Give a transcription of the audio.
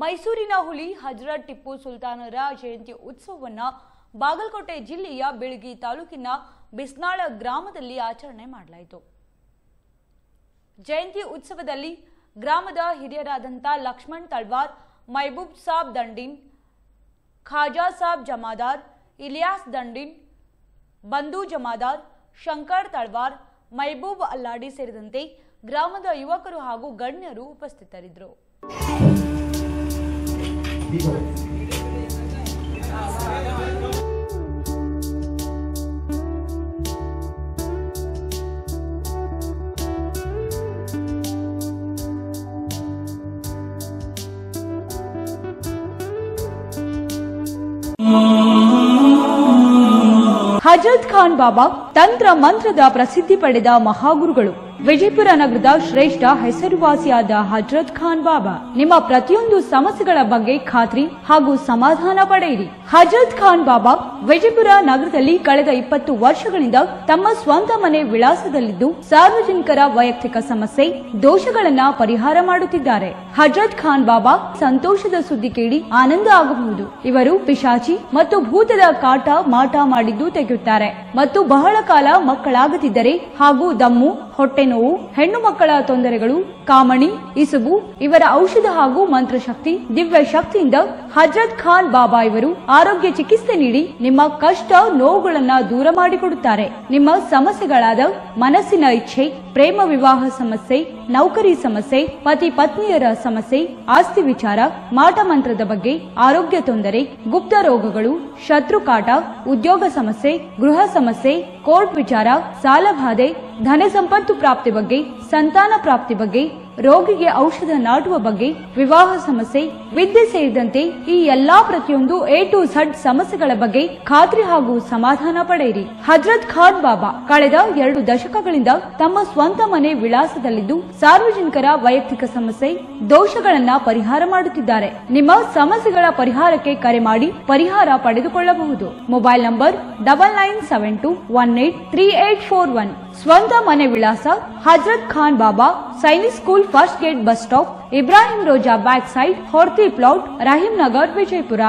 ಮೈಸೂರಿನ ಹುಲಿ ಹಜರತ್ ಟಿಪ್ಪು ಸುಲ್ತಾನರ ಜಯಂತಿ ಉತ್ಸವವನ್ನು ಬಾಗಲಕೋಟೆ ಜಿಲ್ಲೆಯ ಬೆಳಗಿ ತಾಲೂಕಿನ ಬಿಸ್ನಾಳ ಗ್ರಾಮದಲ್ಲಿ ಆಚರಣೆ ಮಾಡಲಾಯಿತು. ಜಯಂತಿ ಉತ್ಸವದಲ್ಲಿ ಗ್ರಾಮದ ಹಿರಿಯರಾದಂಥ ಲಕ್ಷ್ಮಣ್ ತಳವಾರ್, ಮೈಬೂಬ್ ಸಾಬ್ ದಂಡಿನ್, ಖಾಜಾ ಸಾಬ್ ಜಮಾದಾರ್, ಇಲಿಯಾಸ್ ದಂಡಿನ್, ಬಂಧು ಜಮಾದಾರ್, ಶಂಕರ್ ತಳವಾರ್, ಮೈಬೂಬ್ ಅಲ್ಲಾಡಿ ಸೇರಿದಂತೆ ಗ್ರಾಮದ ಯುವಕರು ಹಾಗೂ ಗಣ್ಯರು ಉಪಸ್ಥಿತರಿದ್ದರು. ಹಜರತ್ ಖಾನ್ ಬಾಬಾ ತಂತ್ರ ಮಂತ್ರದ ಪ್ರಸಿದ್ಧಿ ಪಡೆದ ಮಹಾಗುರುಗಳು. ವಿಜಯಪುರ ನಗರದ ಶ್ರೇಷ್ಠ ಹೆಸರುವಾಸಿಯಾದ ಹಜರತ್ ಖಾನ್ ಬಾಬಾ ನಿಮ್ಮ ಪ್ರತಿಯೊಂದು ಸಮಸ್ಯೆಗಳ ಬಗ್ಗೆ ಖಾತ್ರಿ ಹಾಗೂ ಸಮಾಧಾನ ಪಡೆಯಿರಿ. ಹಜರತ್ ಖಾನ್ ಬಾಬಾ ವಿಜಯಪುರ ನಗರದಲ್ಲಿ ಕಳೆದ 20 ವರ್ಷಗಳಿಂದ ತಮ್ಮ ಸ್ವಂತ ಮನೆ ವಿಳಾಸದಲ್ಲಿದ್ದು ಸಾರ್ವಜನಿಕರ ವೈಯಕ್ತಿಕ ಸಮಸ್ಯೆ ದೋಷಗಳನ್ನ ಪರಿಹಾರ ಮಾಡುತ್ತಿದ್ದಾರೆ. ಹಜರತ್ ಖಾನ್ ಬಾಬಾ ಸಂತೋಷದ ಸುದ್ದಿ ಕೇಳಿ ಆನಂದ ಆಗಬಹುದು. ಇವರು ಪಿಶಾಚಿ ಮತ್ತು ಭೂತದ ಕಾಟ ಮಾಟ ಮಾಡಿದ್ದು ತೆಗೆಯುತ್ತಾರೆ ಮತ್ತು ಬಹಳ ಕಾಲ ಮಕ್ಕಳಾಗದಿದ್ದರೆ ಹಾಗೂ ದಮ್ಮು, ಹೊಟ್ಟೆ ನೋವು, ಹೆಣ್ಣು ಮಕ್ಕಳ ತೊಂದರೆಗಳು, ಕಾಮಣಿ, ಇಸುಬು ಇವರ ಔಷಧ ಹಾಗೂ ಮಂತ್ರಶಕ್ತಿ ದಿವ್ಯ ಶಕ್ತಿಯಿಂದ ಹಜರತ್ ಖಾನ್ ಬಾಬಾ ಇವರು ಆರೋಗ್ಯ ಚಿಕಿತ್ಸೆ ನೀಡಿ ನಿಮ್ಮ ಕಷ್ಟ ನೋವುಗಳನ್ನ ದೂರ ಮಾಡಿಕೊಡುತ್ತಾರೆ. ನಿಮ್ಮ ಸಮಸ್ಯೆಗಳಾದ ಮನಸ್ಸಿನ ಇಚ್ಛೆ, ಪ್ರೇಮ ವಿವಾಹ ಸಮಸ್ಯೆ, ನೌಕರಿ ಸಮಸ್ಯೆ, ಪತಿ ಪತ್ನಿಯರ ಸಮಸ್ಯೆ, ಆಸ್ತಿ ವಿಚಾರ, ಮಾಟ ಮಂತ್ರದ ಬಗ್ಗೆ, ಆರೋಗ್ಯ ತೊಂದರೆ, ಗುಪ್ತ ರೋಗಗಳು, ಶತ್ರು ಕಾಟ, ಉದ್ಯೋಗ ಸಮಸ್ಯೆ, ಗೃಹ ಸಮಸ್ಯೆ, ಕೋರ್ಟ್ ವಿಚಾರ, ಸಾಲಬಾಧೆ, ಧನ ಸಂಪತ್ತು ಪ್ರಾಪ್ತಿ ಬಗ್ಗೆ, ಸಂತಾನ ಪ್ರಾಪ್ತಿ ಬಗ್ಗೆ, ರೋಗಿಗೆ ಔಷಧ ನಾಟುವ ಬಗ್ಗೆ, ವಿವಾಹ ಸಮಸ್ಯೆ, ವಿದ್ಯೆ ಸೇರಿದಂತೆ ಈ ಎಲ್ಲಾ ಪ್ರತಿಯೊಂದು A to Z ಸಮಸ್ಯೆಗಳ ಬಗ್ಗೆ ಖಾತ್ರಿ ಹಾಗೂ ಸಮಾಧಾನ ಪಡೆಯಿರಿ. ಹಜರತ್ ಖಾನ್ ಬಾಬಾ ಕಳೆದ 2 ದಶಕಗಳಿಂದ ತಮ್ಮ ಸ್ವಂತ ಮನೆ ವಿಳಾಸದಲ್ಲಿದ್ದು ಸಾರ್ವಜನಿಕರ ವೈಯಕ್ತಿಕ ಸಮಸ್ಯೆ ದೋಷಗಳನ್ನ ಪರಿಹಾರ ಮಾಡುತ್ತಿದ್ದಾರೆ. ನಿಮ್ಮ ಸಮಸ್ಯೆಗಳ ಪರಿಹಾರಕ್ಕೆ ಕರೆ ಮಾಡಿ ಪರಿಹಾರ ಪಡೆದುಕೊಳ್ಳಬಹುದು. Mobile number 9972183841. ಸ್ವಂತ ಮನೆ ವಿಳಾಸ Hazrat Khan Baba, Sainik school, first gate, bus stop, Ibrahim Roza back side, Horti plot, Rahim Nagar, Vijayapura.